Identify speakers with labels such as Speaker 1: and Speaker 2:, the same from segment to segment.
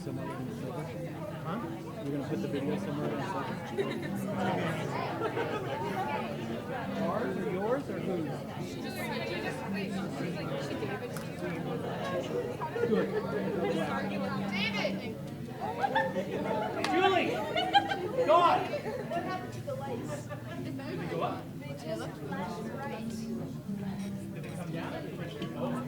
Speaker 1: somewhere in the server? Huh? You're gonna put the video somewhere in the server? Ours or yours or whose? Good.
Speaker 2: David!
Speaker 1: Julie! God!
Speaker 2: What happened to the lights?
Speaker 1: Did they go up?
Speaker 2: They just flashed right.
Speaker 1: Did they come down? Oh.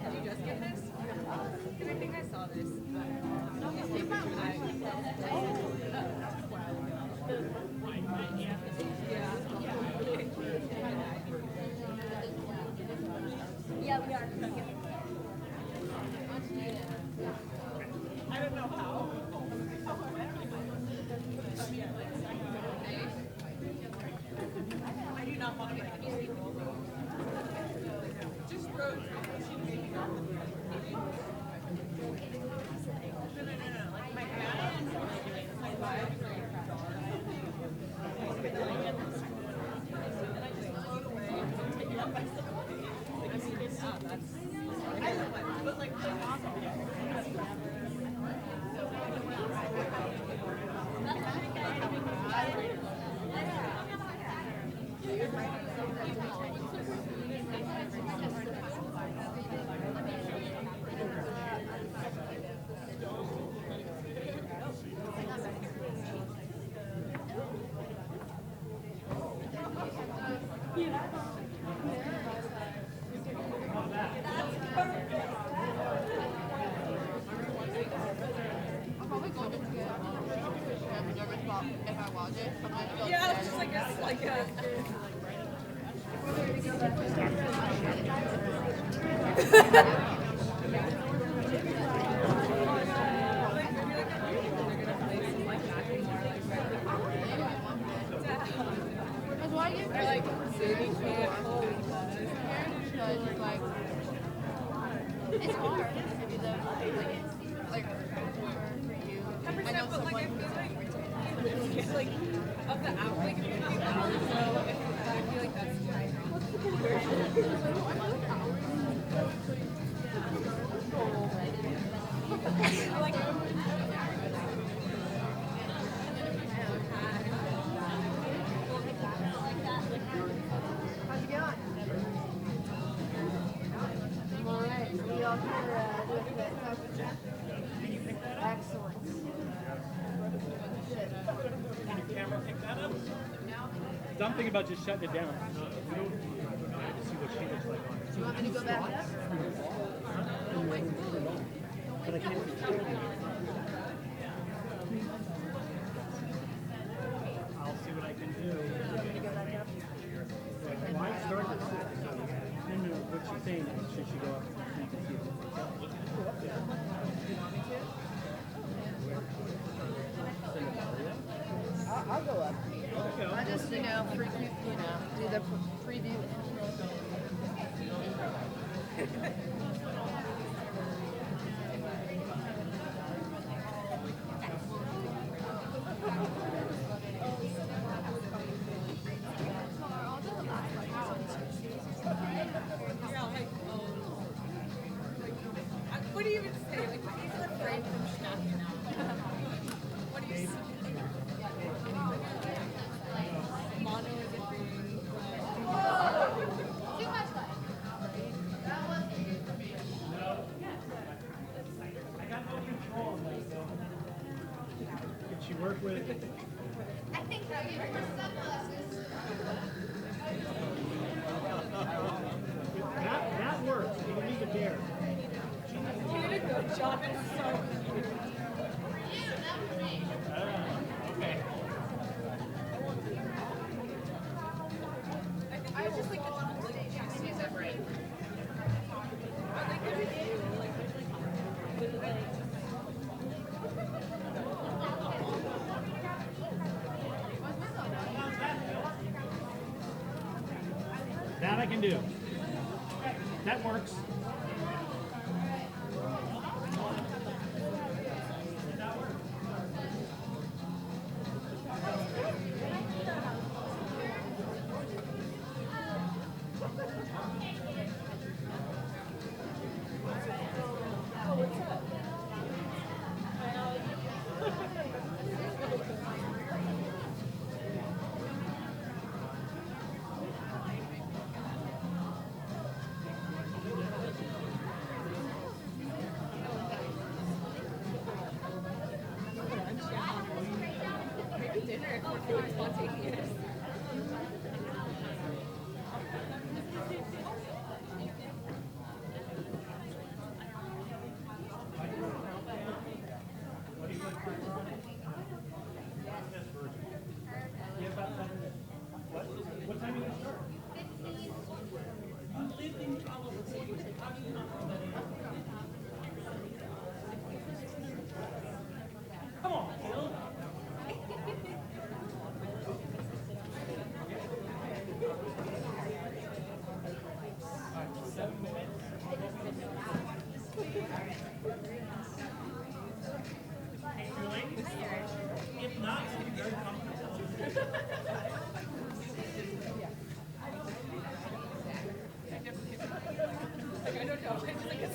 Speaker 3: Did you just get this? Because I think I saw this.
Speaker 2: Yeah, we are.
Speaker 3: I don't know how. I do not want to get any people. Just road. No. Like my dad and my wife. And I just float away and take it up myself. I mean, it's not. That's. I love it. But like, yeah, it's just like it's like a.
Speaker 2: That's why you
Speaker 3: They're like, baby can't hold
Speaker 2: because it's like it's hard to do that. Like for you. I know
Speaker 3: but like I
Speaker 2: someone.
Speaker 3: feel like of the hour, like if you do hours, so I feel like that's like
Speaker 2: How'd you get on? I'm alright. We all here with that. Excellent.
Speaker 1: Can your camera pick that up? I'm thinking about just shutting it down. We don't to see what she looks like on it.
Speaker 2: Do you want me to go back up?
Speaker 1: But I can't. I'll see what I can do. Why start at 6? No, what she's saying is should she go up so you can see if it's go up there.
Speaker 2: I'll go up.
Speaker 1: Okay,
Speaker 2: I just, do the preview.
Speaker 3: what do you even say? Like people are afraid from snapping out. What do you say? Mono is a thing.
Speaker 2: Too much light.
Speaker 1: I got no control on that, though. Did she work with?
Speaker 2: I think I gave her sunglasses.
Speaker 1: That works. You can leave it there.
Speaker 3: Way to go, John. It's so cute.
Speaker 1: Okay.
Speaker 3: I was just like the top like is that right? I like the review, like
Speaker 1: That I can do. That works.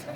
Speaker 2: Hey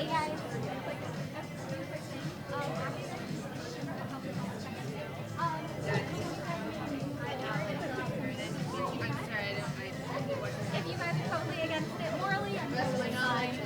Speaker 2: guys. If you guys are totally against it morally, I'm totally fine.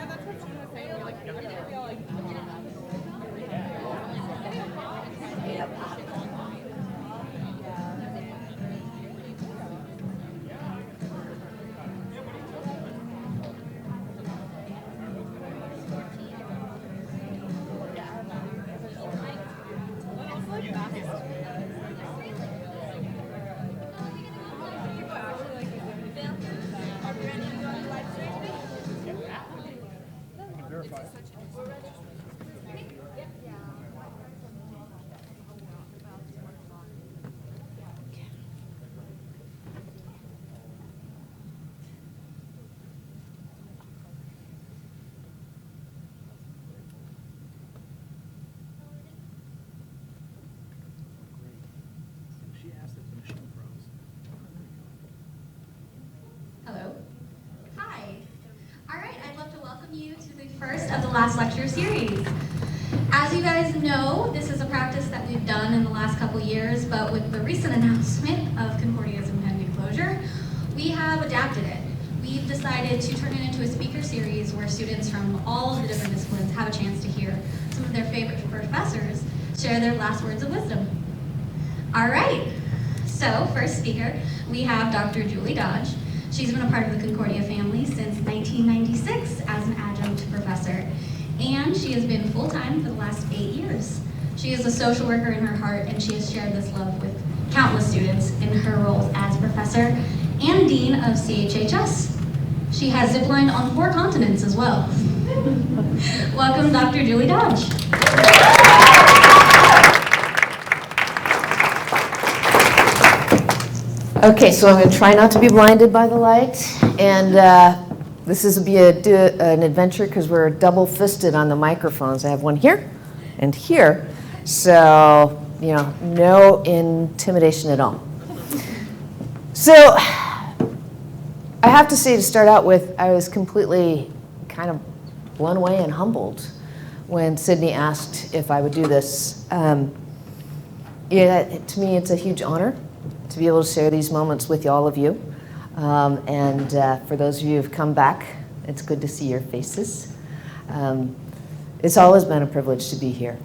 Speaker 3: that's what Sean was saying. Like, I feel like
Speaker 1: She asked if the machine froze.
Speaker 4: Hello. Hi. All right, I'd love to welcome you to the first of the last lecture series. As you guys know, this is a practice that we've done in the last couple years, but with the recent announcement of Concordia's impending closure, we have adapted it. We've decided to turn it into a speaker series where students from all of the different disciplines have a chance to hear some of their favorite professors share their last words of wisdom. All right, so first speaker, we have Dr. Julie Dodge. She's been a part of the Concordia family since 1996 as an adjunct professor, and she has been full-time for the last 8 years. She is a social worker in her heart, and she has shared this love with countless students in her roles as professor and dean of CHHS. She has ziplined on 4 continents as well. Welcome, Dr. Julie Dodge.
Speaker 5: Okay, so I'm going to try not to be blinded by the light, and this is be an adventure because we're double-fisted on the microphones. I have one here and here, so you know, no intimidation at all. So I have to say, to start out with, I was completely kind of blown away and humbled when Sydney asked if I would do this. To me, it's a huge honor to be able to share these moments with all of you. And for those of you who've come back, it's good to see your faces. It's always been a privilege to be here.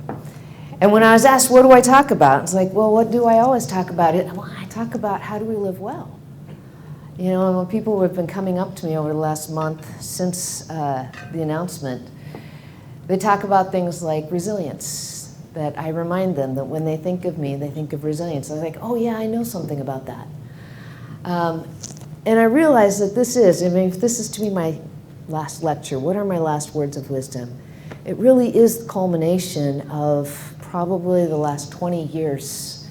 Speaker 5: And when I was asked, what do I talk about? It's like, well, what do I always talk about? Well, I talk about how do we live well. You know, and when people have been coming up to me over the last month since the announcement, they talk about things like resilience, that I remind them that when they think of me, they think of resilience. I'm like, oh yeah, I know something about that. And I realize that this is, I mean, if this is to be my last lecture, what are my last words of wisdom? It really is the culmination of probably the last 20 years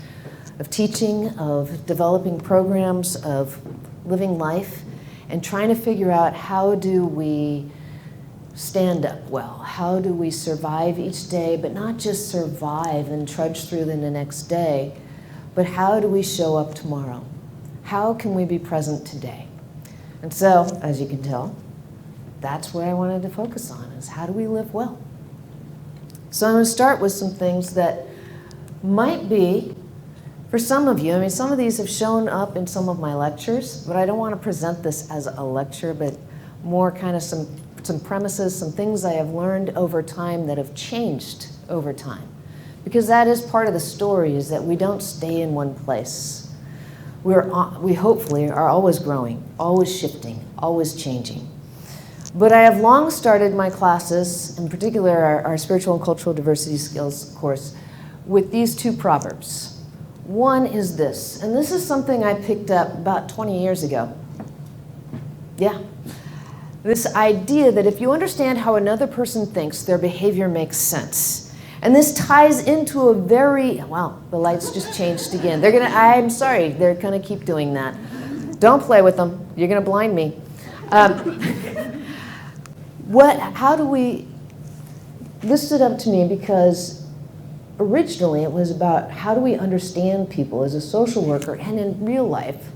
Speaker 5: of teaching, of developing programs, of living life, and trying to figure out how do we stand up well? How do we survive each day, but not just survive and trudge through the next day, but how do we show up tomorrow? How can we be present today? And so, as you can tell, that's what I wanted to focus on, is how do we live well? So I'm going to start with some things that might be, for some of you, I mean, some of these have shown up in some of my lectures, but I don't want to present this as a lecture, but more kind of some premises, some things I have learned over time that have changed over time. Because that is part of the story, is that we don't stay in one place. We hopefully are always growing, always shifting, always changing. But I have long started my classes, in particular our Spiritual and Cultural Diversity Skills course, with these 2 proverbs. One is this, and this is something I picked up about 20 years ago. Yeah. This idea that if you understand how another person thinks, their behavior makes sense. And this ties into a very, wow, the lights just changed again. I'm sorry, they're gonna keep doing that. Don't play with them, you're gonna blind me. This stood up to me because originally it was about how do we understand people as a social worker and in real life,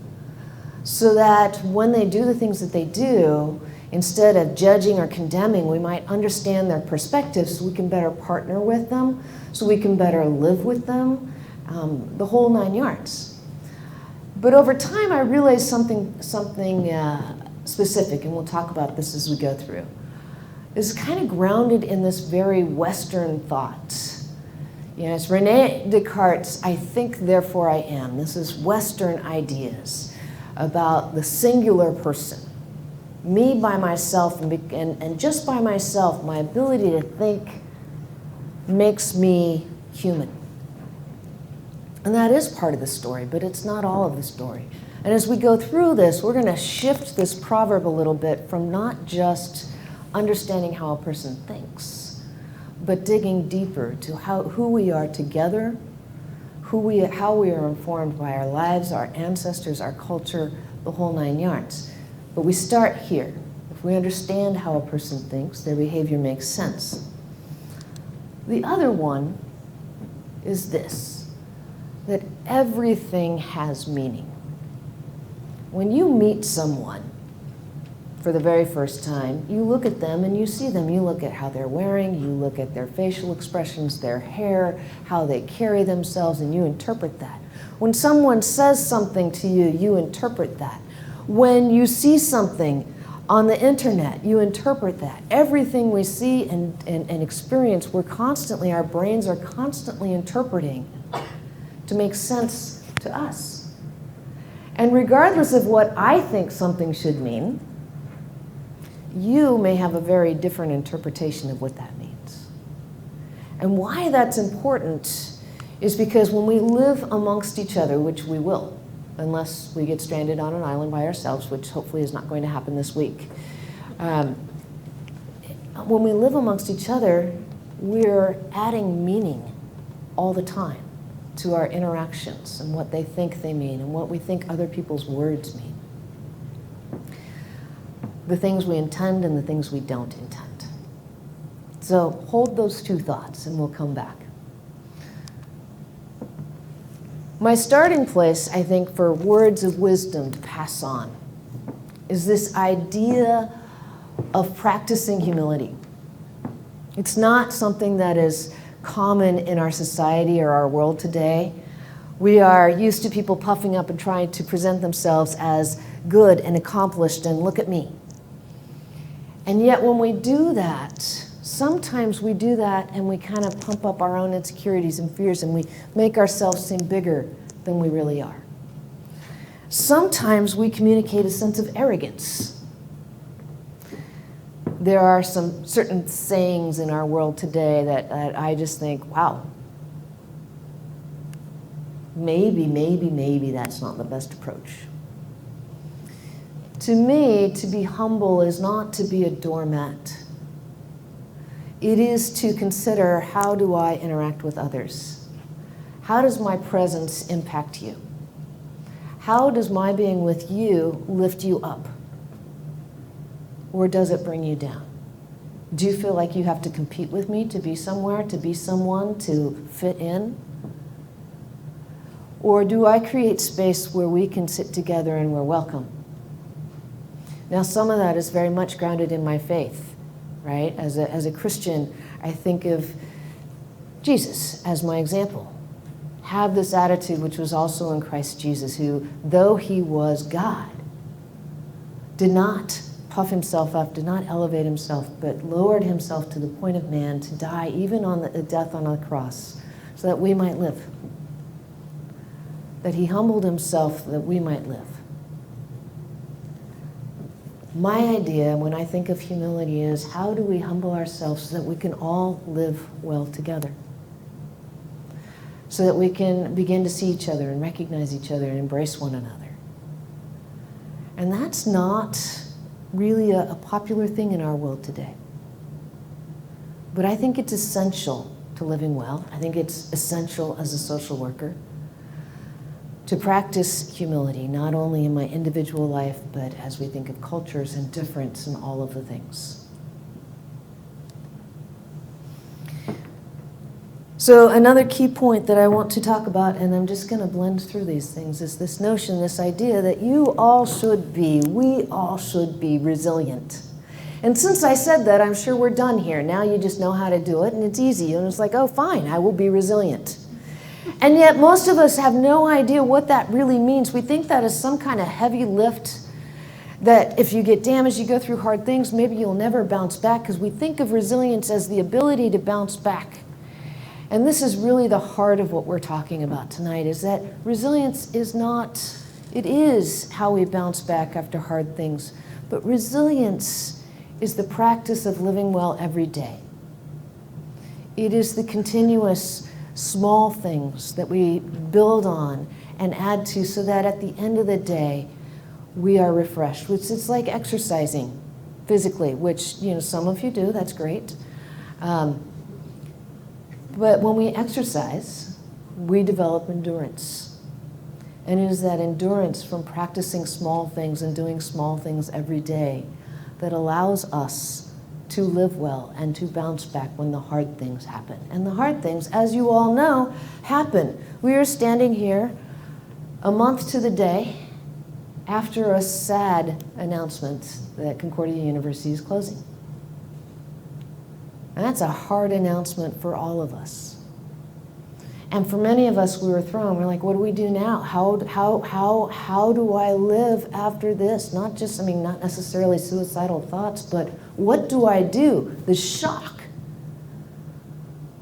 Speaker 5: so that when they do the things that they do, instead of judging or condemning, we might understand their perspectives so we can better partner with them, so we can better live with them, the whole 9 yards. But over time, I realized something specific, and we'll talk about this as we go through. Is kind of grounded in this very Western thought. You know, it's Rene Descartes' I think, therefore I am. This is Western ideas about the singular person. Me by myself, and just by myself, my ability to think makes me human. And that is part of the story, but it's not all of the story. And as we go through this, we're going to shift this proverb a little bit from not just understanding how a person thinks, but digging deeper to who we are together, how we are informed by our lives, our ancestors, our culture, the whole 9 yards. But we start here. If we understand how a person thinks, their behavior makes sense. The other one is this, that everything has meaning. When you meet someone for the very first time, you look at them and you see them. You look at how they're wearing, you look at their facial expressions, their hair, how they carry themselves, and you interpret that. When someone says something to you, you interpret that. When you see something on the internet, you interpret that. Everything we see and experience, our brains are constantly interpreting to make sense to us. And regardless of what I think something should mean, you may have a very different interpretation of what that means. And why that's important is because when we live amongst each other, which we will, unless we get stranded on an island by ourselves, which hopefully is not going to happen this week. When we live amongst each other, we're adding meaning all the time to our interactions and what they think they mean and what we think other people's words mean. The things we intend and the things we don't intend. So hold those two thoughts and we'll come back. My starting place, I think, for words of wisdom to pass on is this idea of practicing humility. It's not something that is common in our society or our world today. We are used to people puffing up and trying to present themselves as good and accomplished and look at me. And yet when we do that, sometimes we do that and we kind of pump up our own insecurities and fears and we make ourselves seem bigger than we really are. Sometimes we communicate a sense of arrogance. There are some certain sayings in our world today that I just think, wow, maybe that's not the best approach. To me, to be humble is not to be a doormat. It is to consider, how do I interact with others? How does my presence impact you? How does my being with you lift you up? Or does it bring you down? Do you feel like you have to compete with me to be somewhere, to be someone, to fit in? Or do I create space where we can sit together and we're welcome? Now, some of that is very much grounded in my faith, right? As a Christian, I think of Jesus as my example. Have this attitude which was also in Christ Jesus, who, though he was God, did not puff himself up, did not elevate himself, but lowered himself to the point of man to die, even on the death on the cross, so that we might live. That he humbled himself that we might live. My idea when I think of humility is, how do we humble ourselves so that we can all live well together? So that we can begin to see each other and recognize each other and embrace one another. And that's not really a popular thing in our world today. But I think it's essential to living well. I think it's essential as a social worker to practice humility, not only in my individual life, but as we think of cultures and difference and all of the things. So another key point that I want to talk about, and I'm just going to blend through these things, is this notion, this idea that we all should be resilient. And since I said that, I'm sure we're done here. Now you just know how to do it, and it's easy. And it's like, oh, fine, I will be resilient. And yet most of us have no idea what that really means. We think that is some kind of heavy lift, that if you get damaged, you go through hard things, maybe you'll never bounce back, because we think of resilience as the ability to bounce back. And this is really the heart of what we're talking about tonight, is that resilience is not, it is how we bounce back after hard things, but resilience is the practice of living well every day. It is the continuous small things that we build on and add to, so that at the end of the day, we are refreshed, which is like exercising physically, which, you know, some of you do, that's great. But when we exercise, we develop endurance. And it is that endurance from practicing small things and doing small things every day that allows us to live well and to bounce back when the hard things happen. And the hard things, as you all know, happen. We are standing here a month to the day after a sad announcement that Concordia University is closing. And that's a hard announcement for all of us. And for many of us, we were thrown. We're like, what do we do now? How do I live after this? Not just, I mean, not necessarily suicidal thoughts, but what do I do? The shock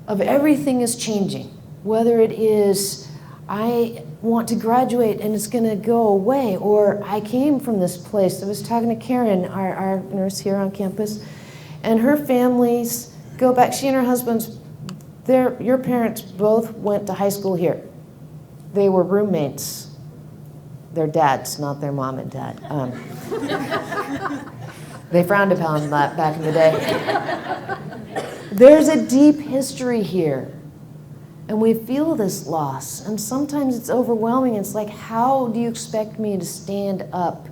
Speaker 5: of everything is changing. Whether it is, I want to graduate and it's going to go away, or I came from this place. I was talking to Karen, our nurse here on campus, and her families go back. She and her husband's, your parents both went to high school here. They were roommates. Their dads, not their mom and dad. They frowned upon that back in the day. There's a deep history here. And we feel this loss. And sometimes it's overwhelming. It's like, how do you expect me to stand up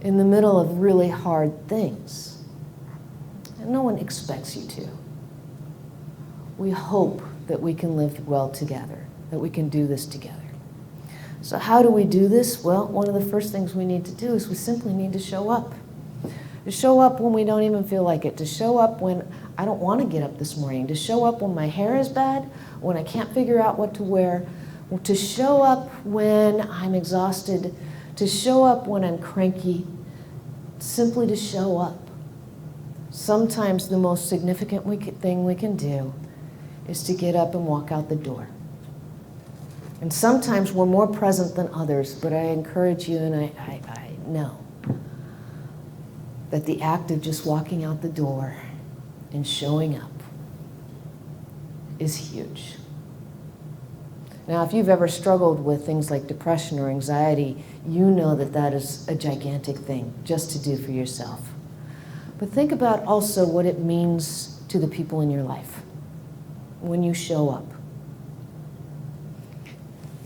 Speaker 5: in the middle of really hard things? And no one expects you to. We hope that we can live well together, that we can do this together. So how do we do this? Well, one of the first things we need to do is we simply need to show up. To show up when we don't even feel like it. To show up when I don't want to get up this morning. To show up when my hair is bad, when I can't figure out what to wear. To show up when I'm exhausted. To show up when I'm cranky. Simply to show up. Sometimes the most significant thing we can do is to get up and walk out the door. And sometimes we're more present than others, but I encourage you, and I know that the act of just walking out the door and showing up is huge. Now, if you've ever struggled with things like depression or anxiety, you know that that is a gigantic thing just to do for yourself. But think about also what it means to the people in your life when you show up.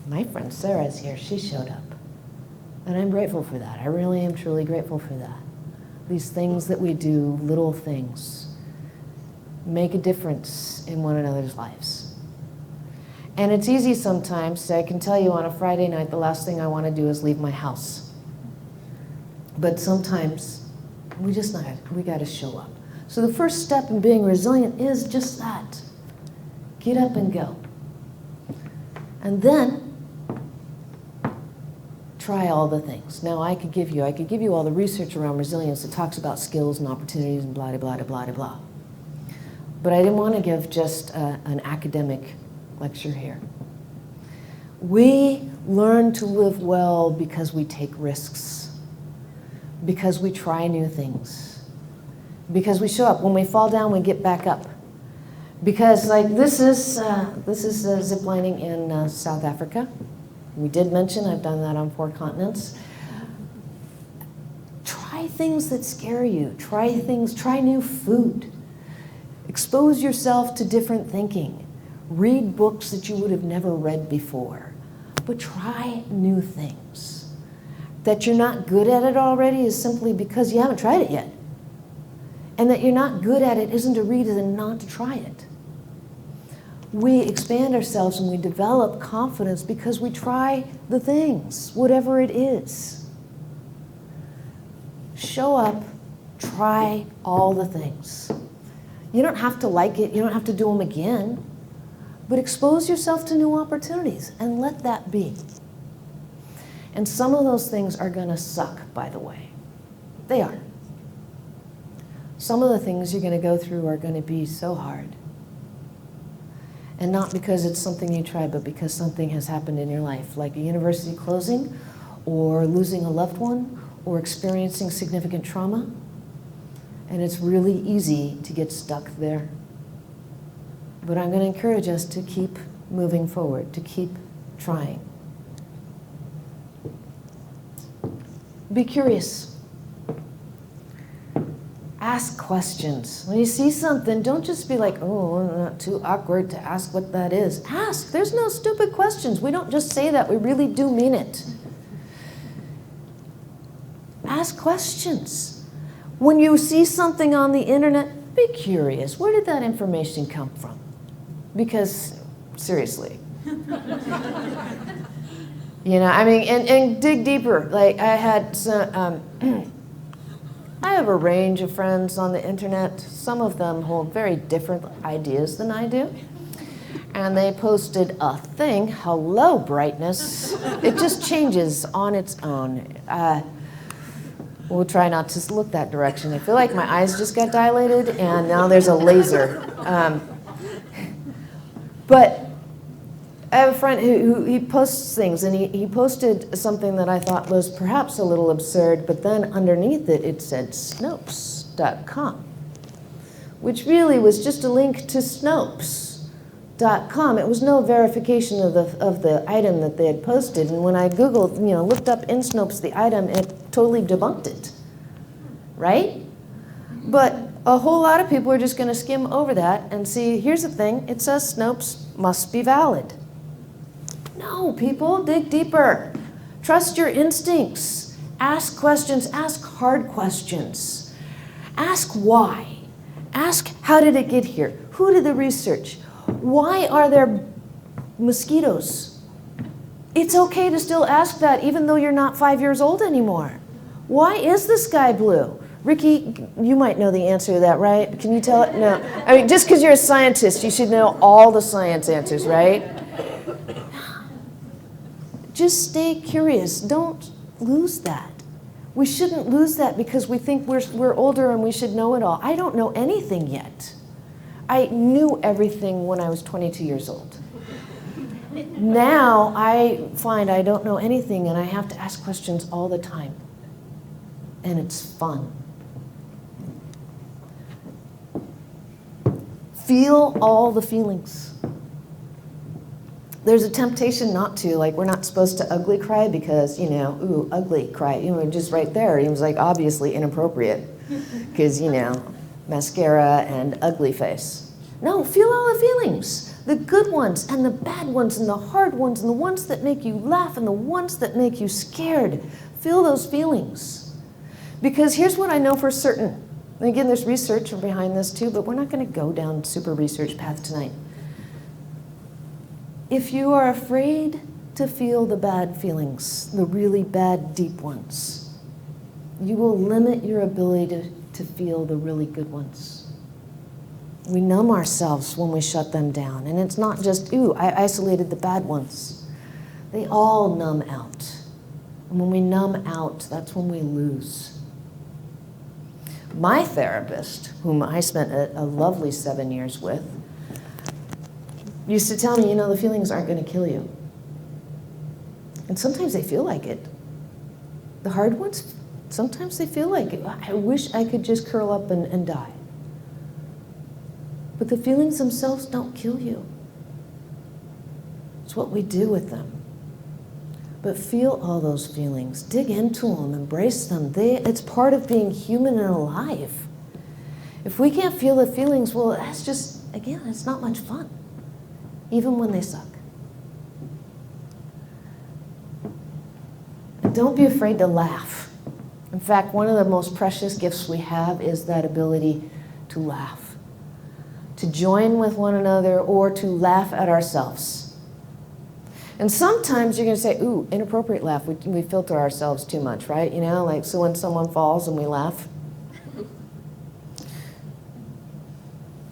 Speaker 5: My friend Sarah's here, she showed up. And I'm grateful for that. I really am truly grateful for that. These things that we do, little things, make a difference in one another's lives. And it's easy sometimes. I can tell you on a Friday night, the last thing I want to do is leave my house. But sometimes we got to show up. So the first step in being resilient is just that. Get up and go. And then try all the things. Now I could give you all the research around resilience that talks about skills and opportunities and blah, blah, blah, blah, blah. But I didn't want to give just an academic lecture here. We learn to live well because we take risks, because we try new things, because we show up. When we fall down, we get back up. Because like this is zip lining in South Africa. We did mention I've done that on 4 continents. Try things that scare you. Try new food. Expose yourself to different thinking. Read books that you would have never read before. But try new things. That you're not good at it already is simply because you haven't tried it yet. And that you're not good at it isn't a reason not to try it. We expand ourselves and we develop confidence because we try the things, whatever it is. Show up, try all the things. You don't have to like it, you don't have to do them again, But expose yourself to new opportunities and let that be. And some of those things are going to suck, by the way. They are. Some of the things you're going to go through are going to be so hard. And not because it's something you tried, but because something has happened in your life, like a university closing, or losing a loved one, or experiencing significant trauma. And it's really easy to get stuck there. But I'm going to encourage us to keep moving forward, to keep trying. Be curious. Ask questions. When you see something, don't just be like, oh, not too awkward to ask what that is. Ask. There's no stupid questions. We don't just say that. We really do mean it. Ask questions. When you see something on the internet, be curious. Where did that information come from? Because, seriously. You know, I mean, and dig deeper. Like, I had some, I have a range of friends on the internet. Some of them hold very different ideas than I do. And they posted a thing, hello brightness. It just changes on its own. We'll try not to look that direction. I feel like my eyes just got dilated and now there's a laser. But I have a friend who he posts things, and he posted something that I thought was perhaps a little absurd, but then underneath it, it said Snopes.com, which really was just a link to Snopes.com. It was no verification of the item that they had posted, and when I Googled, you know, looked up in Snopes the item, it totally debunked it, right? But a whole lot of people are just going to skim over that and see, here's the thing, it says Snopes must be valid. No, people, dig deeper. Trust your instincts. Ask questions, ask hard questions. Ask why. Ask how did it get here? Who did the research? Why are there mosquitoes? It's okay to still ask that even though you're not 5 years old anymore. Why is the sky blue? Ricky, you might know the answer to that, right? Can you tell it? No. I mean, just because you're a scientist, you should know all the science answers, right? Just stay curious. Don't lose that. We shouldn't lose that because we think we're older and we should know it all. I don't know anything yet. I knew everything when I was 22 years old. Now I find I don't know anything and I have to ask questions all the time. And it's fun. Feel all the feelings. There's a temptation not to, like we're not supposed to ugly cry because, you know, ooh, ugly cry, you know, just right there. It was like obviously inappropriate because, you know, mascara and ugly face. No, feel all the feelings. The good ones and the bad ones and the hard ones and the ones that make you laugh and the ones that make you scared. Feel those feelings. Because here's what I know for certain. And again, there's research behind this too, but we're not going to go down super research path tonight. If you are afraid to feel the bad feelings, the really bad, deep ones, you will limit your ability to feel the really good ones. We numb ourselves when we shut them down. And it's not just, ooh, I isolated the bad ones. They all numb out. And when we numb out, that's when we lose. My therapist, whom I spent a lovely 7 years with, used to tell me, you know, the feelings aren't going to kill you. And sometimes they feel like it. The hard ones, sometimes they feel like it. I wish I could just curl up and die. But the feelings themselves don't kill you. It's what we do with them. But feel all those feelings. Dig into them. Embrace them. It's part of being human and alive. If we can't feel the feelings, well, that's just, again, it's not much fun. Even when they suck. And don't be afraid to laugh. In fact, one of the most precious gifts we have is that ability to laugh. To join with one another or to laugh at ourselves. And sometimes you're going to say, ooh, inappropriate laugh. We filter ourselves too much, right? You know, like, so when someone falls and we laugh.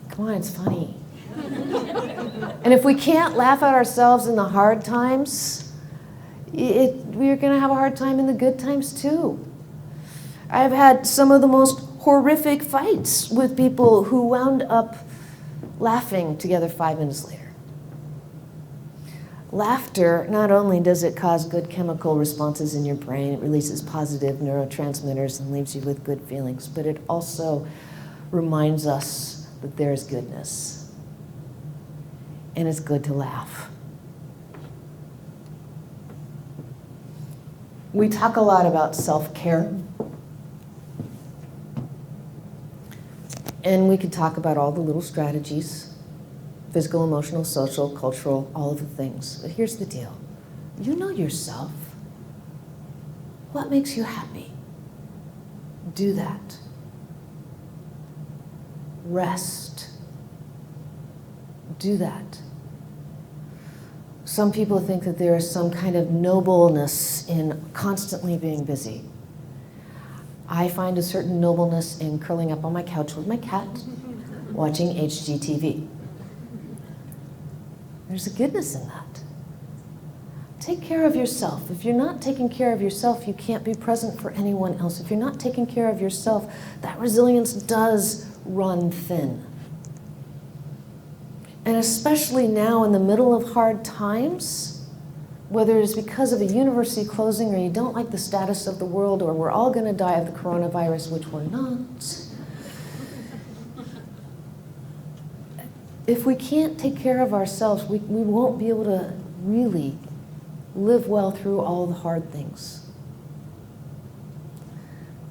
Speaker 5: Come on, it's funny. And if we can't laugh at ourselves in the hard times, we're going to have a hard time in the good times too. I've had some of the most horrific fights with people who wound up laughing together 5 minutes later. Laughter, not only does it cause good chemical responses in your brain, it releases positive neurotransmitters and leaves you with good feelings, but it also reminds us that there is goodness. And it's good to laugh. We talk a lot about self-care. And we could talk about all the little strategies, physical, emotional, social, cultural, all of the things. But here's the deal. You know yourself. What makes you happy? Do that. Rest. Do that. Some people think that there is some kind of nobleness in constantly being busy. I find a certain nobleness in curling up on my couch with my cat, watching HGTV. There's a goodness in that. Take care of yourself. If you're not taking care of yourself, you can't be present for anyone else. If you're not taking care of yourself, that resilience does run thin. And especially now in the middle of hard times, whether it's because of a university closing or you don't like the status of the world or we're all going to die of the coronavirus, which we're not. If we can't take care of ourselves, we won't be able to really live well through all the hard things.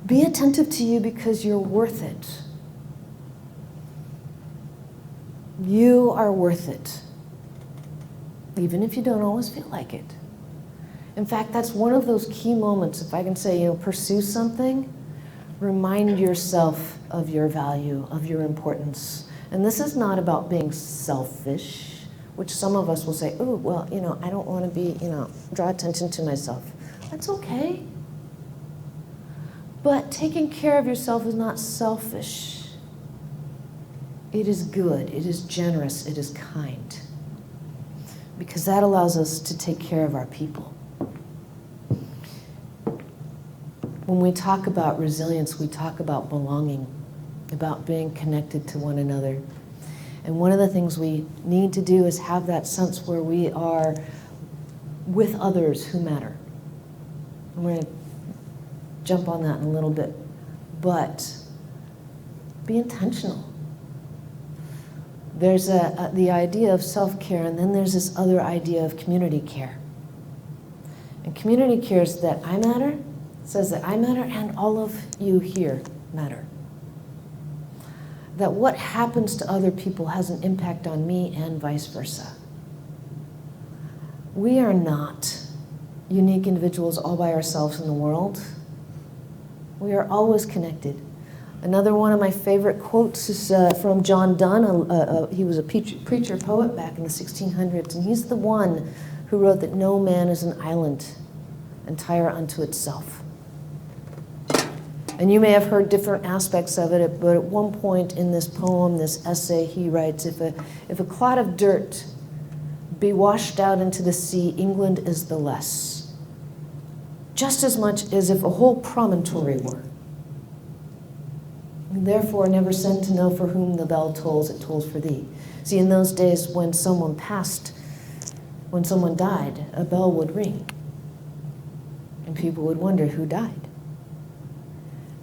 Speaker 5: Be attentive to you because you're worth it. You are worth it. Even if you don't always feel like it. In fact, that's one of those key moments, if I can say, pursue something, remind yourself of your value, of your importance. And this is not about being selfish, which some of us will say, oh, well, I don't want to be, draw attention to myself. That's okay. But taking care of yourself is not selfish. It is good, it is generous, it is kind. Because that allows us to take care of our people. When we talk about resilience, we talk about belonging, about being connected to one another. And one of the things we need to do is have that sense where we are with others who matter. I'm going to jump on that in a little bit. But be intentional. There's the idea of self-care, and then there's this other idea of community care. And community care is that I matter, says that I matter, and all of you here matter. That what happens to other people has an impact on me and vice versa. We are not unique individuals all by ourselves in the world. We are always connected. Another one of my favorite quotes is from John Donne. He was a preacher poet back in the 1600s, and he's the one who wrote that no man is an island entire unto itself. And you may have heard different aspects of it, but at one point in this poem, this essay, he writes, if a clod of dirt be washed out into the sea, England is the less, just as much as if a whole promontory were. And therefore, never send to know for whom the bell tolls, it tolls for thee. See, in those days when someone died, a bell would ring. And people would wonder who died.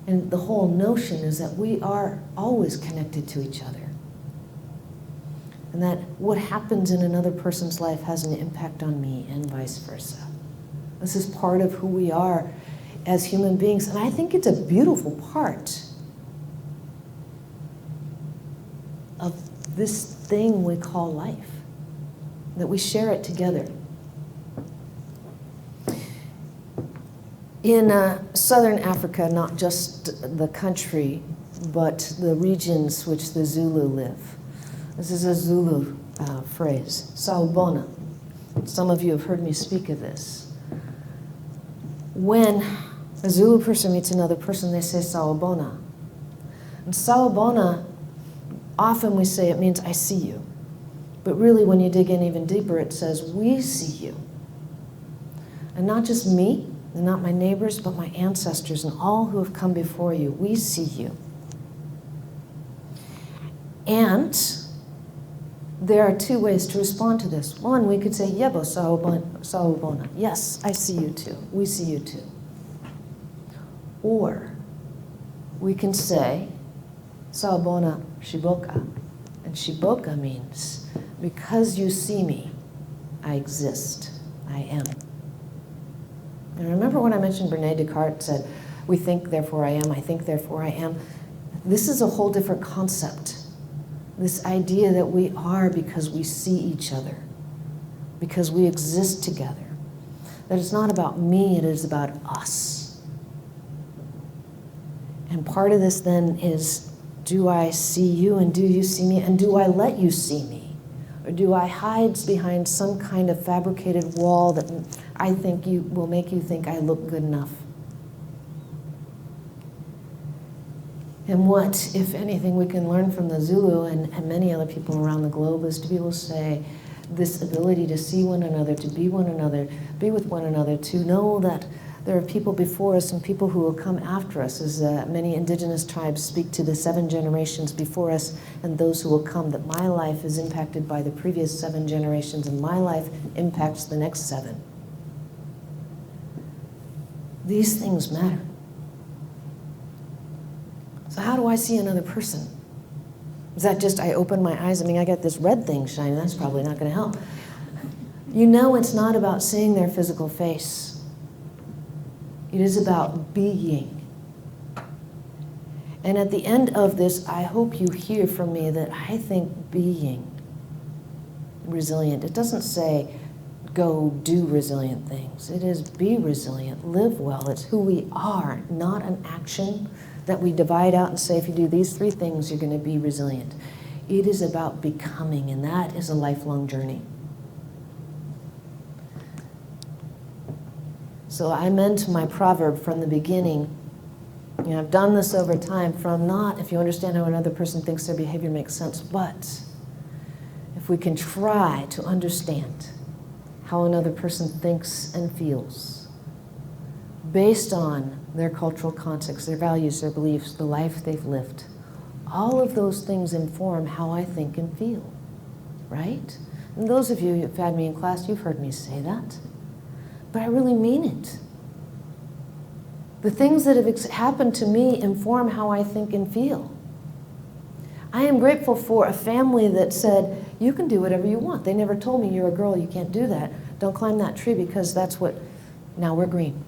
Speaker 5: And the whole notion is that we are always connected to each other. And that what happens in another person's life has an impact on me and vice versa. This is part of who we are as human beings. And I think it's a beautiful part of this thing we call life, that we share it together. In southern Africa, not just the country, but the regions which the Zulu live. This is a Zulu phrase, sawubona. Some of you have heard me speak of this. When a Zulu person meets another person, they say sawubona. And sawubona, often we say it means I see you. But really, when you dig in even deeper, it says, we see you. And not just me, and not my neighbors, but my ancestors and all who have come before you. We see you. And there are two ways to respond to this. One, we could say, Yebo sawubona. Yes, I see you too. We see you too. Or we can say, sawubona shiboka. And shiboka means, because you see me, I exist. I am. And remember when I mentioned René Descartes said, we think, therefore I am, I think, therefore I am. This is a whole different concept. This idea that we are because we see each other, because we exist together. That it's not about me, it is about us. And part of this then is, do I see you and do you see me, and do I let you see me? Or do I hide behind some kind of fabricated wall that I think will make you think I look good enough? And what, if anything, we can learn from the Zulu and many other people around the globe is to be able to say this ability to see one another, to be one another, be with one another, to know that there are people before us and people who will come after us, as many indigenous tribes speak to the 7 generations before us and those who will come, that my life is impacted by the previous 7 generations and my life impacts the next 7. These things matter. So how do I see another person? Is that just I open my eyes? I mean, I got this red thing shining. That's probably not going to help. You know, it's not about seeing their physical face. It is about being. And at the end of this, I hope you hear from me that I think being resilient, it doesn't say go do resilient things. It is be resilient, live well. It's who we are, not an action that we divide out and say, if you do these 3 things, you're going to be resilient. It is about becoming, and that is a lifelong journey. So I meant my proverb from the beginning. You know, I've done this over time from not, if you understand how another person thinks, their behavior makes sense, but if we can try to understand how another person thinks and feels, based on their cultural context, their values, their beliefs, the life they've lived. All of those things inform how I think and feel, right? And those of you who've had me in class, you've heard me say that. But I really mean it. The things that have happened to me inform how I think and feel. I am grateful for a family that said, you can do whatever you want. They never told me, you're a girl, you can't do that. Don't climb that tree because that's what, now we're green.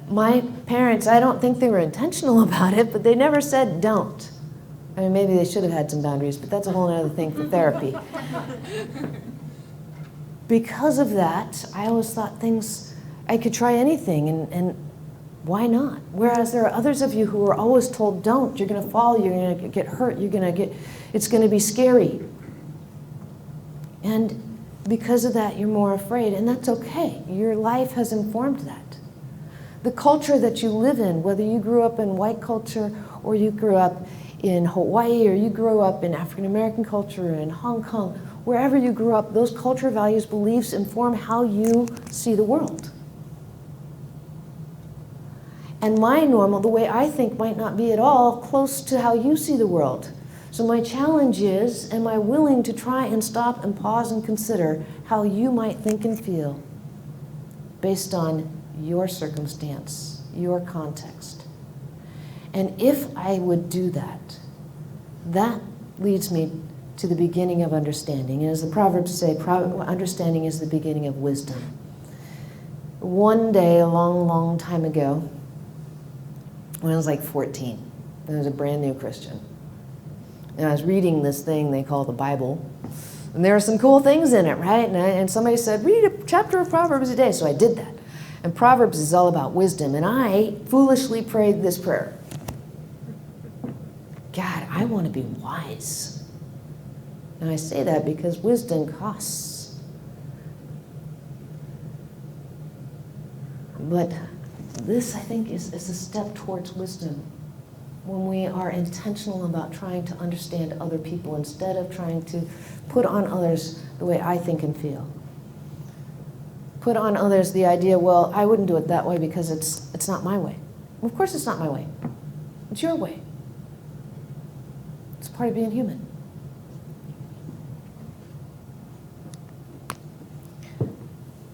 Speaker 5: My parents, I don't think they were intentional about it, but they never said don't. I mean, maybe they should have had some boundaries, but that's a whole other thing for therapy. Because of that, I always thought I could try anything, and why not? Whereas there are others of you who are always told don't, you're going to fall, you're going to get hurt, it's going to be scary. And because of that, you're more afraid, and that's okay. Your life has informed that. The culture that you live in, whether you grew up in white culture or you grew up in Hawaii or you grew up in African American culture or in Hong Kong, wherever you grew up, those culture, values, beliefs inform how you see the world. And my normal, the way I think, might not be at all close to how you see the world. So my challenge is, am I willing to try and stop and pause and consider how you might think and feel based on your circumstance, your context? And if I would do that, that leads me to the beginning of understanding. And as the Proverbs say, understanding is the beginning of wisdom. One day, a long, long time ago, when I was like 14, I was a brand new Christian. And I was reading this thing they call the Bible. And there are some cool things in it, right? And somebody said, read a chapter of Proverbs a day. So I did that. And Proverbs is all about wisdom. And I foolishly prayed this prayer. God, I want to be wise. And I say that because wisdom costs. But this, I think, is a step towards wisdom. when we are intentional about trying to understand other people instead of trying to put on others the way I think and feel. Put on others the idea, well, I wouldn't do it that way because it's not my way. Well, of course it's not my way. It's your way. It's part of being human.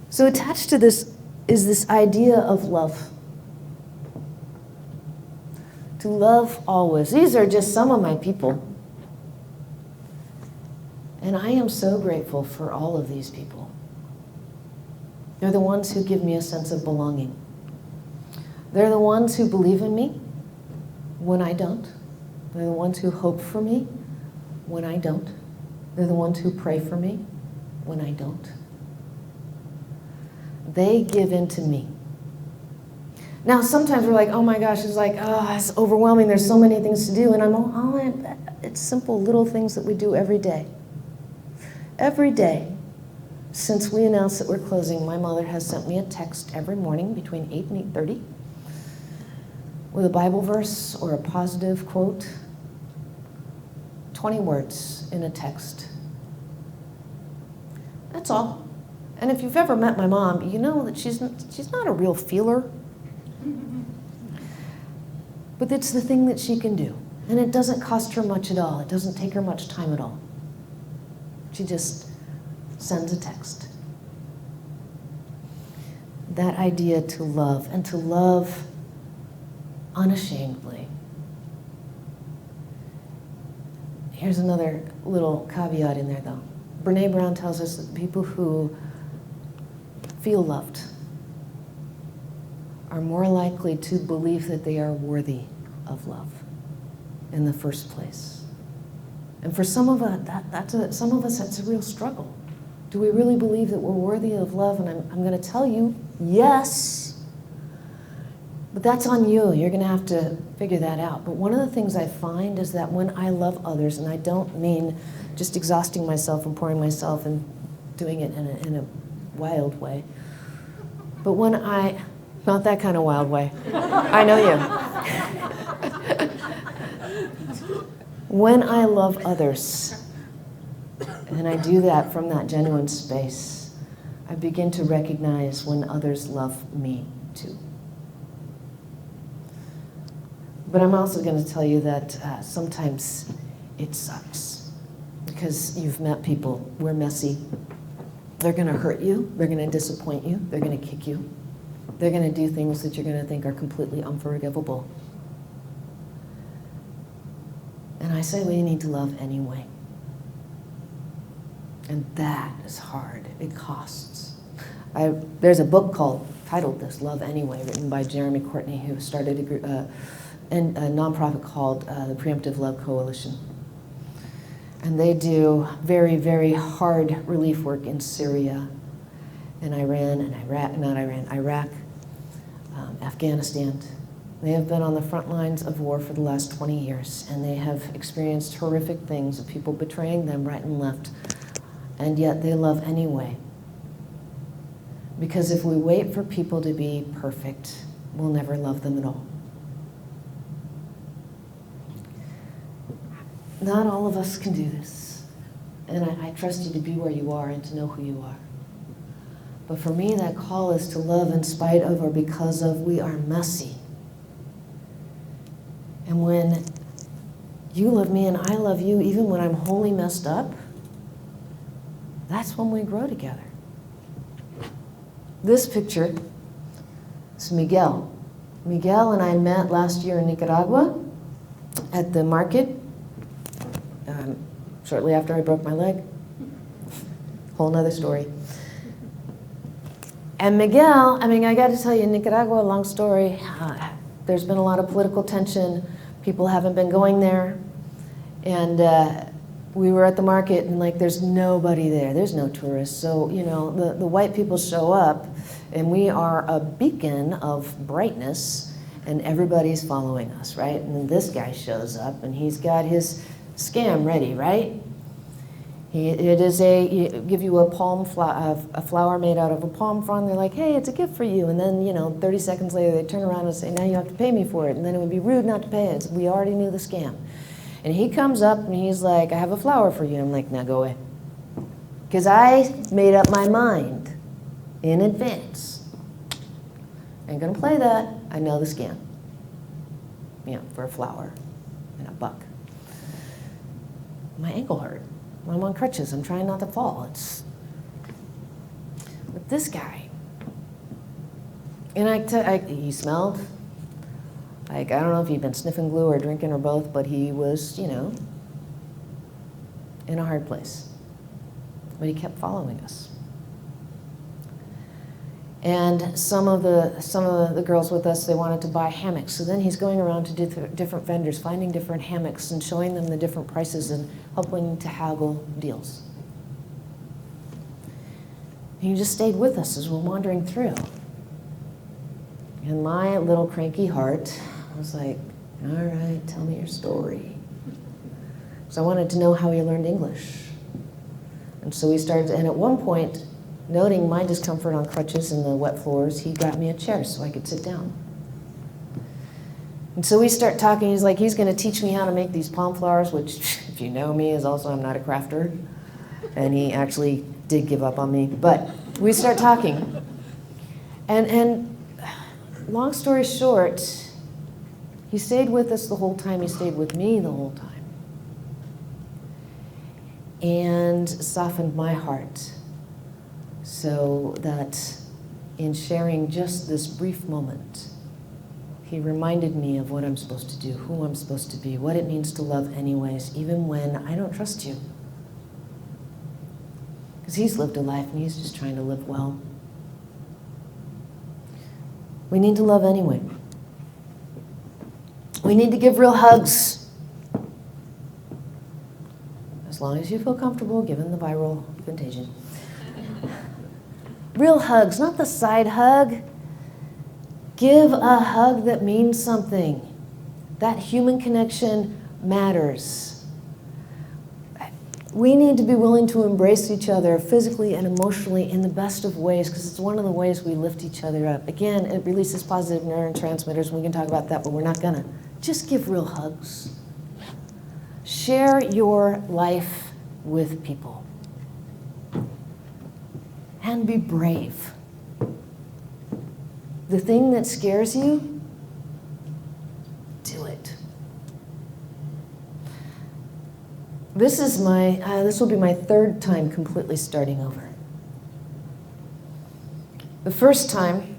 Speaker 5: So attached to this is this idea of love. To love always. These are just some of my people. And I am so grateful for all of these people. They're the ones who give me a sense of belonging. They're the ones who believe in me when I don't. They're the ones who hope for me when I don't. They're the ones who pray for me when I don't. They give in to me. Now, sometimes we're like, oh my gosh, it's like, oh, it's overwhelming. There's so many things to do. And it's simple little things that we do every day. Every day, since we announced that we're closing, my mother has sent me a text every morning between 8 and 8:30 with a Bible verse or a positive quote, 20 words in a text. That's all. And if you've ever met my mom, you know that she's not a real feeler. But it's the thing that she can do. And it doesn't cost her much at all. It doesn't take her much time at all. She just sends a text. That idea to love, and to love unashamedly. Here's another little caveat in there, though. Brene Brown tells us that people who feel loved are more likely to believe that they are worthy of love in the first place. And for some of us, that's a real struggle. Do we really believe that we're worthy of love? And I'm going to tell you, yes. But that's on you. You're going to have to figure that out. But one of the things I find is that when I love others, and I don't mean just exhausting myself and pouring myself and doing it in a wild way, but when not that kind of wild way. I know you. When I love others, and I do that from that genuine space, I begin to recognize when others love me too. But I'm also going to tell you that sometimes it sucks because you've met people. We're messy. They're going to hurt you. They're going to disappoint you. They're going to kick you. They're going to do things that you're going to think are completely unforgivable. And I say we need to love anyway. And that is hard. It costs. There's a book titled this, Love Anyway, written by Jeremy Courtney, who started a nonprofit called the Preemptive Love Coalition. And they do very, very hard relief work in Syria and Iraq, Afghanistan. They have been on the front lines of war for the last 20 years, and they have experienced horrific things of people betraying them right and left, and yet they love anyway. Because if we wait for people to be perfect, we'll never love them at all. Not all of us can do this, and I trust you to be where you are and to know who you are. But for me, that call is to love in spite of or because of we are messy. And when you love me and I love you, even when I'm wholly messed up, that's when we grow together. This picture is Miguel. Miguel and I met last year in Nicaragua at the market, shortly after I broke my leg. Whole nother story. And Miguel, I got to tell you, in Nicaragua, long story, there's been a lot of political tension. People haven't been going there. And we were at the market, and there's nobody there. There's no tourists. So, the white people show up, and we are a beacon of brightness, and everybody's following us, right? And then this guy shows up, and he's got his scam ready, right? It is give you a flower made out of a palm frond. They're like, hey, it's a gift for you. And then, 30 seconds later, they turn around and say, now you have to pay me for it. And then it would be rude not to pay it. We already knew the scam. And he comes up and he's like, I have a flower for you. I'm like, now go away. Because I made up my mind in advance. Ain't gonna play that. I know the scam. For a flower and a buck. My ankle hurt. I'm on crutches. I'm trying not to fall. But this guy, and he smelled like, I don't know if he'd been sniffing glue or drinking or both, but he was, in a hard place. But he kept following us. And some of the girls with us, they wanted to buy hammocks. So then he's going around to different vendors, finding different hammocks and showing them the different prices and helping to haggle deals. And he just stayed with us as we're wandering through. And my little cranky heart was like, all right, tell me your story. So I wanted to know how he learned English. And so we started, and at one point, noting my discomfort on crutches and the wet floors, he got me a chair so I could sit down. And so we start talking. He's like, he's going to teach me how to make these palm flowers, which, if you know me, is also I'm not a crafter. And he actually did give up on me. But we start talking. And long story short, he stayed with us the whole time. He stayed with me the whole time. And softened my heart. So that in sharing just this brief moment, he reminded me of what I'm supposed to do, who I'm supposed to be, what it means to love anyways, even when I don't trust you. Because he's lived a life and he's just trying to live well. We need to love anyway. We need to give real hugs. As long as you feel comfortable, given the viral contagion. Real hugs, not the side hug. Give a hug that means something. That human connection matters. We need to be willing to embrace each other physically and emotionally in the best of ways, because it's one of the ways we lift each other up. Again, it releases positive neurotransmitters, and we can talk about that, but we're not gonna. Just give real hugs. Share your life with people. And be brave. The thing that scares you, do it. This will be my third time completely starting over. The first time,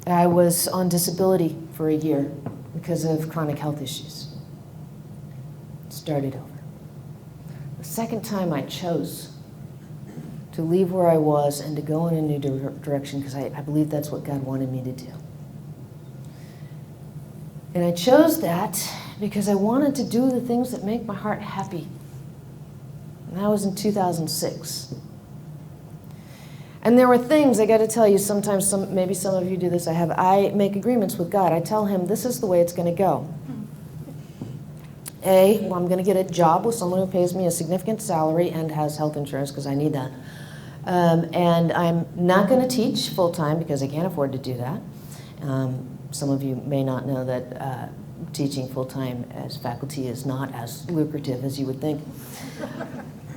Speaker 5: I was on disability for a year because of chronic health issues. Started over. The second time I chose to leave where I was and to go in a new direction because I believe that's what God wanted me to do. And I chose that because I wanted to do the things that make my heart happy. And that was in 2006. And there were things, I got to tell you, sometimes, maybe some of you do this, I make agreements with God. I tell him, this is the way it's going to go. Well, I'm going to get a job with someone who pays me a significant salary and has health insurance because I need that. And I'm not going to teach full-time because I can't afford to do that. Some of you may not know that teaching full-time as faculty is not as lucrative as you would think.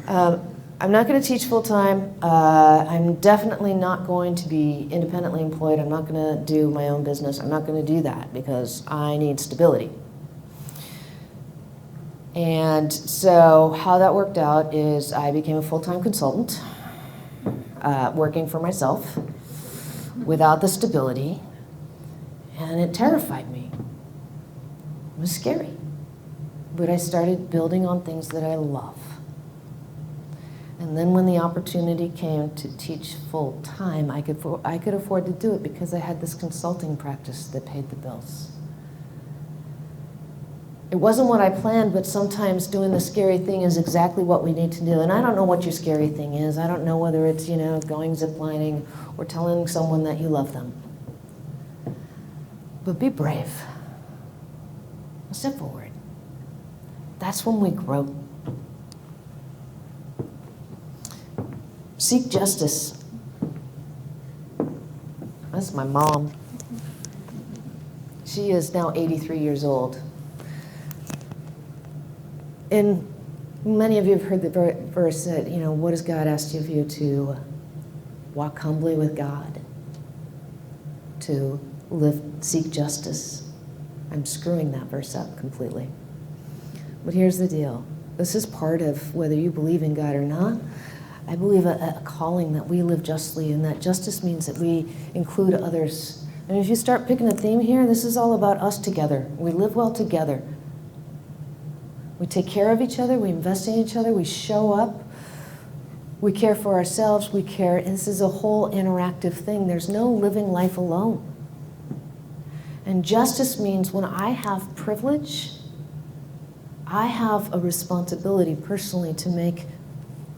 Speaker 5: I'm not going to teach full-time. I'm definitely not going to be independently employed. I'm not going to do my own business. I'm not going to do that because I need stability. And so how that worked out is I became a full-time consultant, working for myself without the stability, and it terrified me. It was scary. But I started building on things that I love. And then when the opportunity came to teach full-time, I could afford to do it because I had this consulting practice that paid the bills. It wasn't what I planned, but sometimes doing the scary thing is exactly what we need to do. And I don't know what your scary thing is. I don't know whether it's, going ziplining or telling someone that you love them. But be brave. Step forward. That's when we grow. Seek justice. That's my mom. She is now 83 years old. And many of you have heard the verse that, what has God asked of you? To walk humbly with God, to seek justice. I'm screwing that verse up completely. But here's the deal. This is part of whether you believe in God or not. I believe a calling that we live justly, and that justice means that we include others. And if you start picking a theme here, this is all about us together. We live well together. We take care of each other, we invest in each other, we show up, we care for ourselves, we care, and this is a whole interactive thing. There's no living life alone. And justice means when I have privilege, I have a responsibility personally to make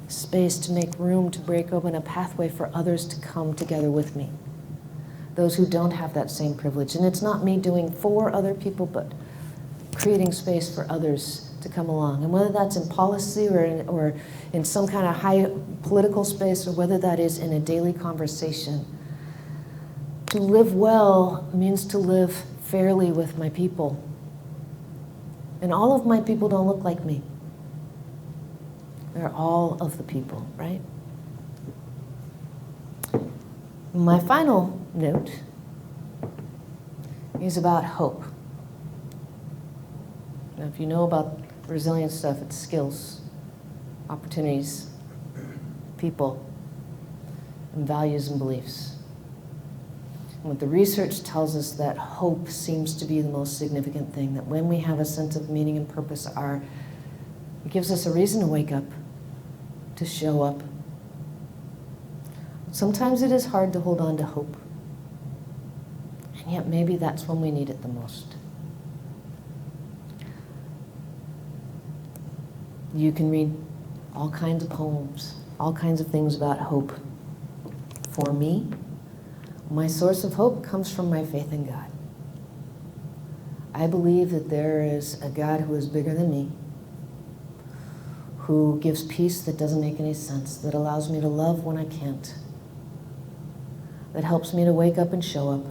Speaker 5: space, to make room, to break open a pathway for others to come together with me. Those who don't have that same privilege. And it's not me doing for other people, but creating space for others to come along. And whether that's in policy or in some kind of high political space, or whether that is in a daily conversation. To live well means to live fairly with my people. And all of my people don't look like me. They're all of the people, right? My final note is about hope. Now, if you know about resilience stuff, it's skills, opportunities, people, and values and beliefs. And what the research tells us, that hope seems to be the most significant thing, that when we have a sense of meaning and purpose, it gives us a reason to wake up, to show up. Sometimes it is hard to hold on to hope. And yet maybe that's when we need it the most. You can read all kinds of poems, all kinds of things about hope. For me, my source of hope comes from my faith in God. I believe that there is a God who is bigger than me, who gives peace that doesn't make any sense, that allows me to love when I can't, that helps me to wake up and show up.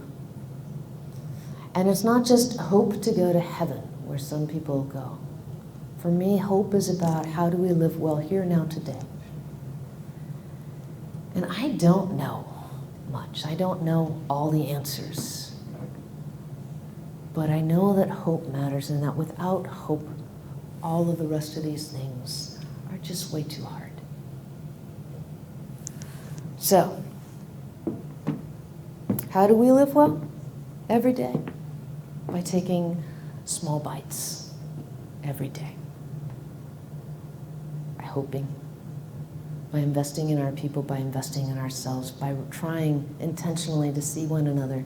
Speaker 5: And it's not just hope to go to heaven, where some people go. For me, hope is about how do we live well here, now, today. And I don't know much. I don't know all the answers. But I know that hope matters, and that without hope, all of the rest of these things are just way too hard. So, how do we live well? Every day. By taking small bites every day. By hoping, by investing in our people, by investing in ourselves, by trying intentionally to see one another,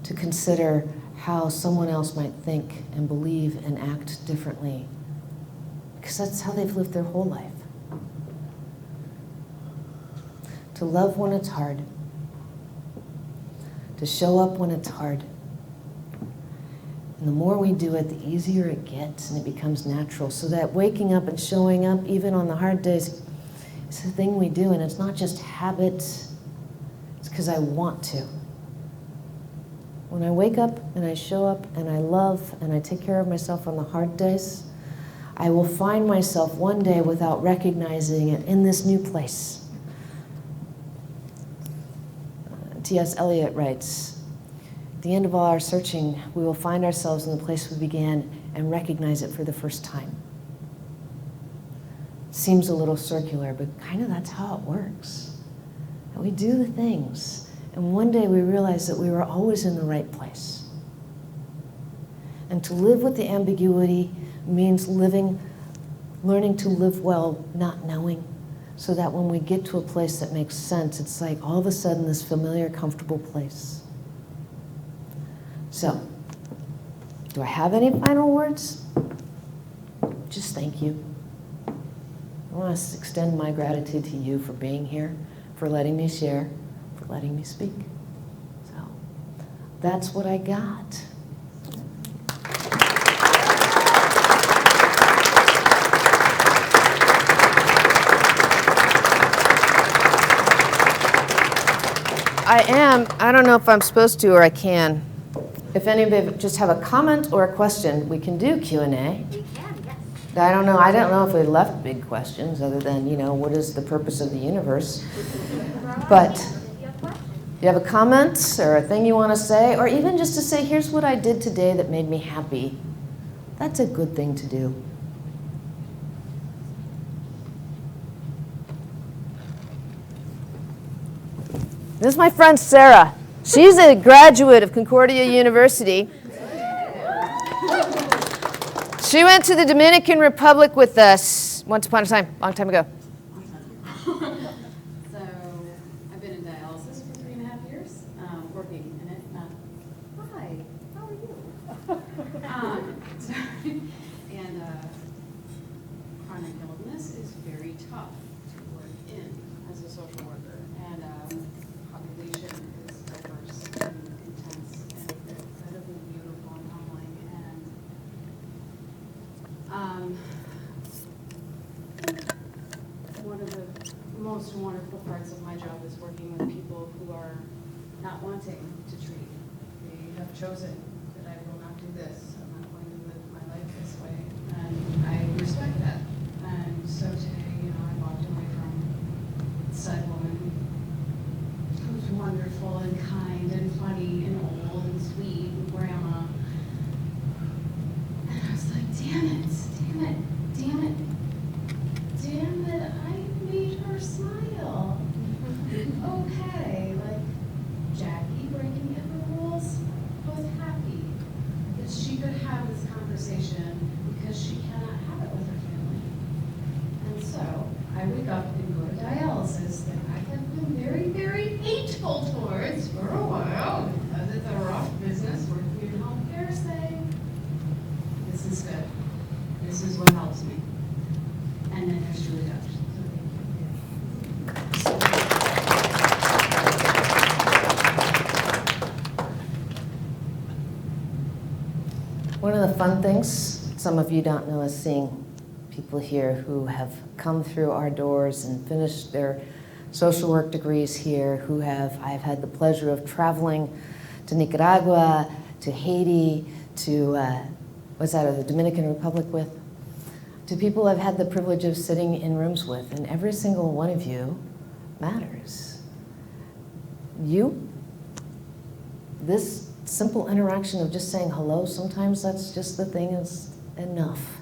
Speaker 5: to consider how someone else might think and believe and act differently, because that's how they've lived their whole life. To love when it's hard, to show up when it's hard. And the more we do it, the easier it gets, and it becomes natural. So that waking up and showing up, even on the hard days, is the thing we do, and it's not just habit, it's because I want to. When I wake up and I show up and I love and I take care of myself on the hard days, I will find myself one day, without recognizing it, in this new place. T.S. Eliot writes, "At the end of all our searching, we will find ourselves in the place we began and recognize it for the first time." Seems a little circular, but kind of that's how it works. And we do the things, and one day we realize that we were always in the right place. And to live with the ambiguity means learning to live well, not knowing, so that when we get to a place that makes sense, it's like all of a sudden this familiar, comfortable place. So, do I have any final words? Just thank you. I want to extend my gratitude to you for being here, for letting me share, for letting me speak. So, that's what I got. I am. I don't know if I'm supposed to or I can. If anybody just have a comment or a question, we can do Q&A.
Speaker 4: We can, yes.
Speaker 5: I don't know. I don't know if we left big questions other than, what is the purpose of the universe? But you have a comment or a thing you want to say, or even just to say, here's what I did today that made me happy. That's a good thing to do. This is my friend Sarah. She's a graduate of Concordia University. She went to the Dominican Republic with us once upon a time, long time ago.
Speaker 6: So I've been in dialysis for 3.5 years, working in it. Hi, how are you? And chronic illness is very tough to work in as a social worker, and population is diverse and intense and incredibly beautiful and humbling. And one of the most wonderful parts of my job is working with people who are not wanting to treat. They have chosen that I will not do this. I'm not going to live my life this way. And I respect that. And so today, I walked away from said woman who's wonderful and kind and funny and old and sweet and grandma. And I was like, damn it, damn it, damn it. Damn it, I made her smile. Okay, like Jackie breaking every rules, was happy that she could have this conversation because she cannot have it with her family. And so I wake up and go to dialysis that I have been very, very hateful towards for a while because it's a rough business working in healthcare saying, this is good. This is what helps me. And then there's Julie Dutch. So thank you.
Speaker 5: One of the fun things some of you don't know is seeing people here who have come through our doors and finished their social work degrees here, I've had the pleasure of traveling to Nicaragua, to Haiti, to, the Dominican Republic with, to people I've had the privilege of sitting in rooms with, and every single one of you matters. This simple interaction of just saying hello, sometimes that's just the thing is enough.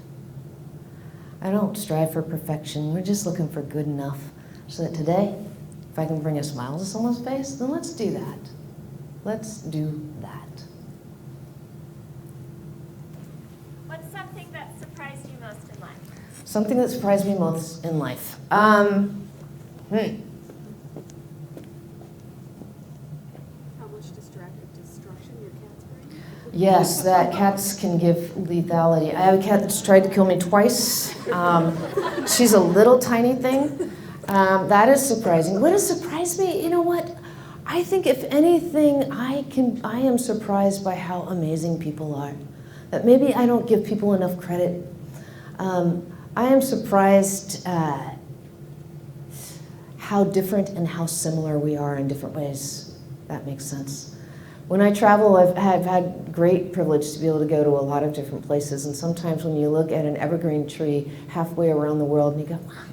Speaker 5: I don't strive for perfection. We're just looking for good enough so that today, if I can bring a smile to someone's face, then let's do that. Let's do that.
Speaker 7: What's something that surprised you most in life?
Speaker 5: Something that surprised me most in life.
Speaker 3: How much destruction your cats bring?
Speaker 5: Yes, that cats can give lethality. I have a cat that's tried to kill me twice. She's a little tiny thing. That is surprising. What has surprised me? You know what? I think if anything, I am surprised by how amazing people are. That maybe I don't give people enough credit. I am surprised how different and how similar we are in different ways. That makes sense. When I travel, I've had great privilege to be able to go to a lot of different places, and sometimes when you look at an evergreen tree halfway around the world and you go, wow,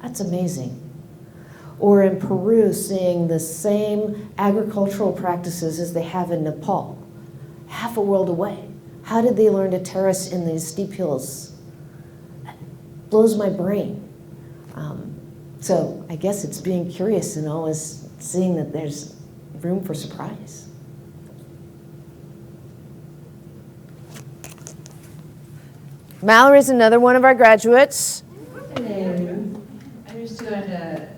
Speaker 5: that's amazing. Or in Peru, seeing the same agricultural practices as they have in Nepal, half a world away. How did they learn to terrace in these steep hills? That blows my brain. So I guess it's being curious and always seeing that there's room for surprise. Mallory's another one of our graduates.
Speaker 8: Hello. I used to go into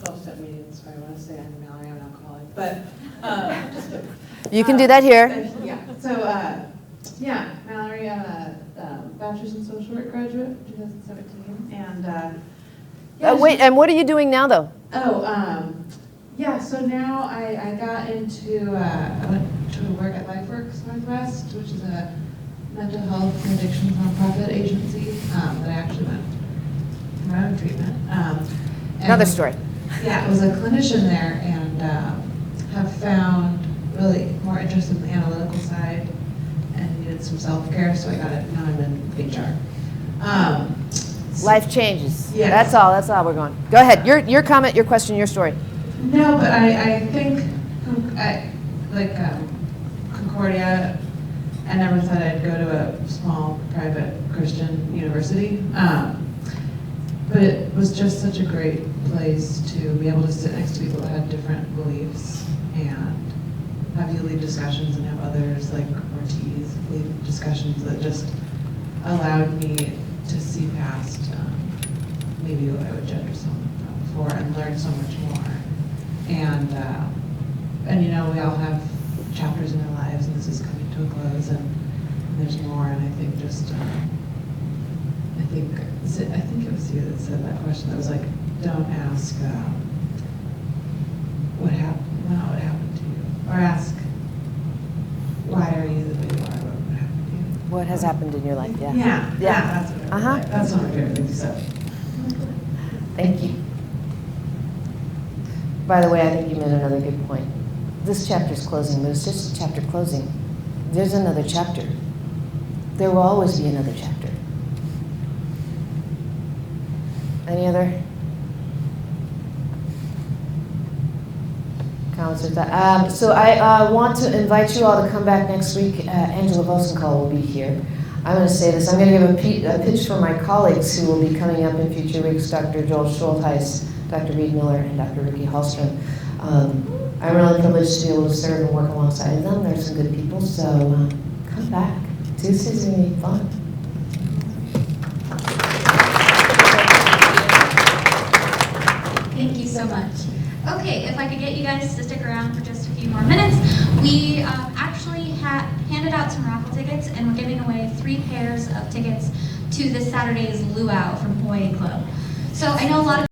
Speaker 8: 12-step meetings, so I want to say I'm Mallory, I'm an alcoholic. But just kidding.
Speaker 5: You can do that here.
Speaker 8: Yeah. So Mallory, I'm a bachelor's in social work graduate in 2017, and
Speaker 5: Wait, and what are you doing now, though?
Speaker 8: So now I got into I went to work at LifeWorks Northwest, which is a mental health and addictions nonprofit agency that I actually went for my own treatment.
Speaker 5: Another story.
Speaker 8: Yeah, I was a clinician there, and found really more interested in the analytical side and needed some self-care, so I got it. Now I'm in HR.
Speaker 5: Life changes.
Speaker 8: Yes.
Speaker 5: That's all we're going. Go ahead. Your comment, your question, your story.
Speaker 8: No, but I think, Concordia, I never thought I'd go to a small private Christian university. But it was just such a great place to be able to sit next to people that had different beliefs and have you lead discussions and have others like Ortiz lead discussions that just allowed me to see past maybe what I would judge someone for and learn so much more. And you know, we all have chapters in our lives, and this is coming to a close, and there's more. And I think just, I think it was you that said that question. That was like, don't ask what happened, not what happened to you, or ask why are you the way you are, what happened to you.
Speaker 5: What has happened in your life? Yeah.
Speaker 8: Yeah. That's what I
Speaker 5: Uh-huh.
Speaker 8: like. That's one of my favorite things you said.
Speaker 5: Thank you. By the way, I think you made another good point. This chapter's closing, but it's just a chapter closing. There's another chapter. There will always be another chapter. Any other comments with that? So I want to invite you all to come back next week. Angela Vosenthal will be here. I'm going to say this. I'm going to give a pitch for my colleagues who will be coming up in future weeks, Dr. Joel Schultheis, Dr. Reed Miller, and Dr. Ricky Hallstrom. I'm really privileged to be able to serve and work alongside them. They're some good people, so come back. Tuesday's going to be fun.
Speaker 4: Thank you so much. Okay, if I could get you guys to stick around for just a few more minutes. We actually handed out some raffle tickets, and we're giving away 3 pairs of tickets to this Saturday's luau from Hawaii Club. So I know a lot of